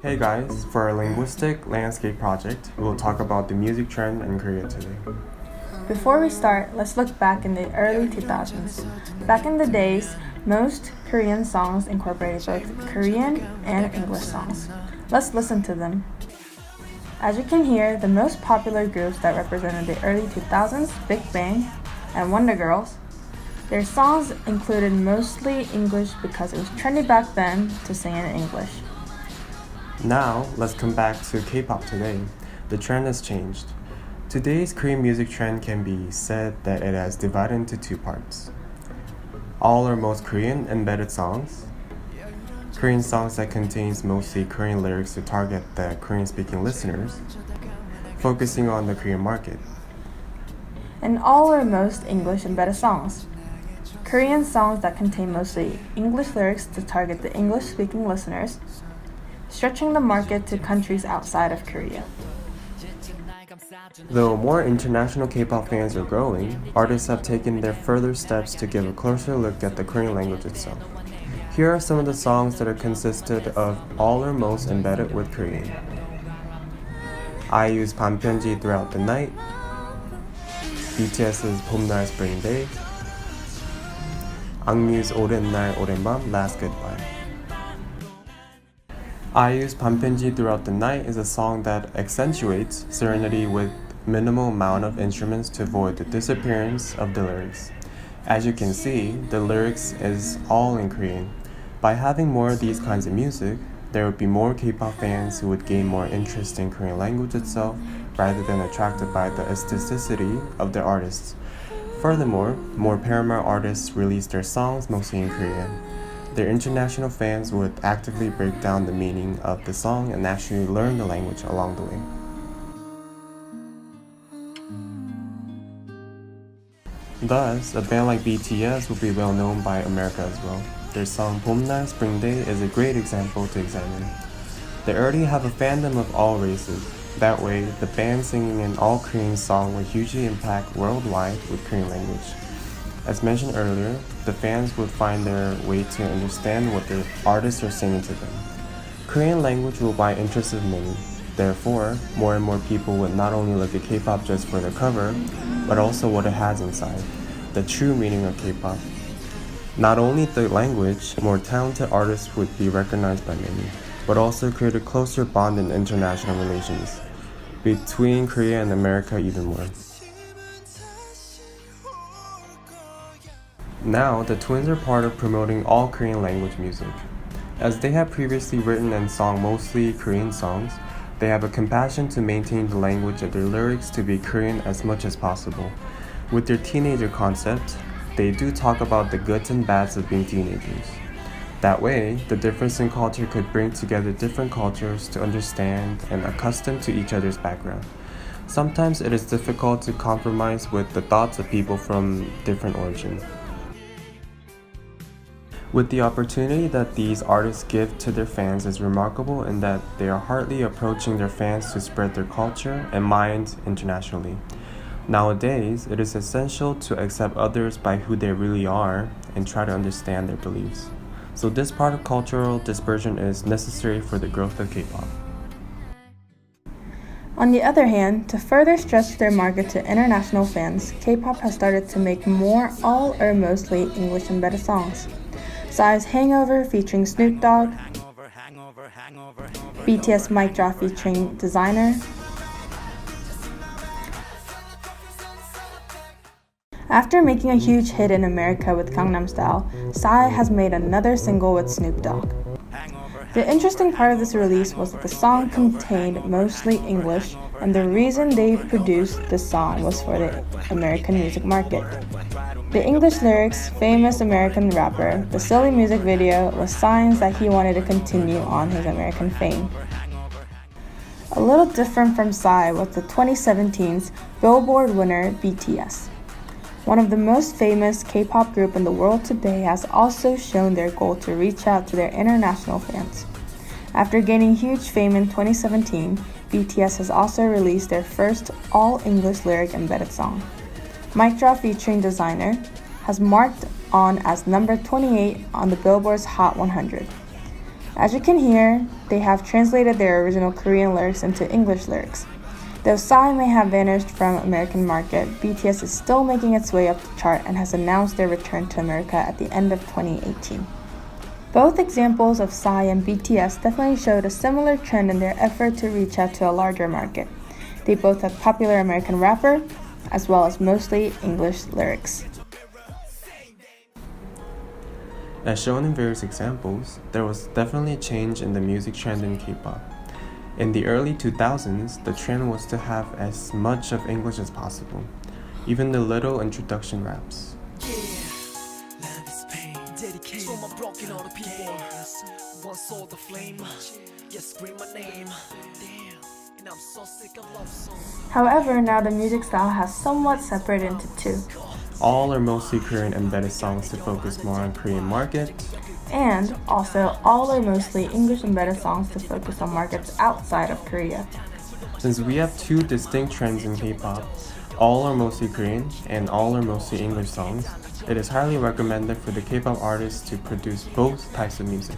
Hey guys, for our linguistic landscape project, we will talk about the music trend in Korea today. Before we start, let's look back in the early 2000s. Back in the days, most Korean songs incorporated both Korean and English songs. Let's listen to them. As you can hear, the most popular groups that represented the early 2000s, Big Bang and Wonder Girls, their songs included mostly English because it was trendy back then to sing in English. Now, let's come back to K-pop today. The trend has changed. Today's Korean music trend can be said that it has divided into two parts. All or most Korean embedded songs, Korean songs that contains mostly Korean lyrics to target the Korean-speaking listeners, focusing on the Korean market. And all or most English embedded songs. Korean songs that contain mostly English lyrics to target the English-speaking listeners, stretching the market to countries outside of Korea. Though more international K-pop fans are growing, artists have taken their further steps to give a closer look at the Korean language itself. Here are some of the songs that are consisted of all or most embedded with Korean. IU's 반편지 Throughout the Night, BTS's 봄날 Spring Day, 악뮤's 오랜 날 오랜 밤 Last Goodbye. IU's 반편지 Throughout the Night is a song that accentuates serenity with minimal amount of instruments to avoid the disappearance of the lyrics. As you can see, the lyrics is all in Korean. By having more of these kinds of music, there would be more K-pop fans who would gain more interest in Korean language itself rather than attracted by the aestheticity of the artists. Furthermore, more Paramore artists release their songs mostly in Korean. Their international fans would actively break down the meaning of the song and actually learn the language along the way. Thus, a band like BTS will be well known by America as well. Their song 봄날 Spring Day is a great example to examine. They already have a fandom of all races. That way, the band singing an all-Korean song will hugely impact worldwide with Korean language. As mentioned earlier, the fans would find their way to understand what the artists are singing to them. Korean language will buy interest of many. Therefore, more and more people would not only look at K-pop just for the cover, but also what it has inside, the true meaning of K-pop. Not only the language, more talented artists would be recognized by many, but also create a closer bond in international relations between Korea and America even more. Now, the twins are part of promoting all Korean language music. As they have previously written and sung mostly Korean songs, they have a compassion to maintain the language of their lyrics to be Korean as much as possible. With their teenager concept, they do talk about the goods and bads of being teenagers. That way, the difference in culture could bring together different cultures to understand and accustom to each other's background. Sometimes it is difficult to compromise with the thoughts of people from different origins. With the opportunity that these artists give to their fans is remarkable in that they are hardly approaching their fans to spread their culture and mind internationally. Nowadays, it is essential to accept others by who they really are and try to understand their beliefs. So this part of cultural dispersion is necessary for the growth of K-pop. On the other hand, to further stretch their market to international fans, K-pop has started to make more all or mostly English embedded songs. Psy's Hangover featuring Snoop Dogg, BTS Mic Drop featuring Designer. After making a huge hit in America with Gangnam Style, Psy has made another single with Snoop Dogg. The interesting part of this release was that the song contained mostly English, and the reason they produced this song was for the American music market. The English lyrics, famous American rapper, the silly music video was signs that he wanted to continue on his American fame. A little different from Psy was the 2017's Billboard winner BTS. One of the most famous K-pop group in the world today has also shown their goal to reach out to their international fans. After gaining huge fame in 2017, BTS has also released their first all-English lyric embedded song. Mic Drop featuring Designer has marked on as number 28 on the Billboard's Hot 100. As you can hear, they have translated their original Korean lyrics into English lyrics. Though Psy may have vanished from American market, BTS is still making its way up the chart and has announced their return to America at the end of 2018. Both examples of Psy and BTS definitely showed a similar trend in their effort to reach out to a larger market. They both have popular American rapper, as well as mostly English lyrics. As shown in various examples, there was definitely a change in the music trend in K-pop. In the early 2000s, the trend was to have as much of English as possible, even the little introduction raps. However, now the music style has somewhat separated into two. All are mostly Korean embedded songs to focus more on Korean market, And also, all are mostly English embedded songs to focus on markets outside of Korea. Since we have two distinct trends in K-pop, all are mostly Korean and all are mostly English songs, it is highly recommended for the K-pop artists to produce both types of music.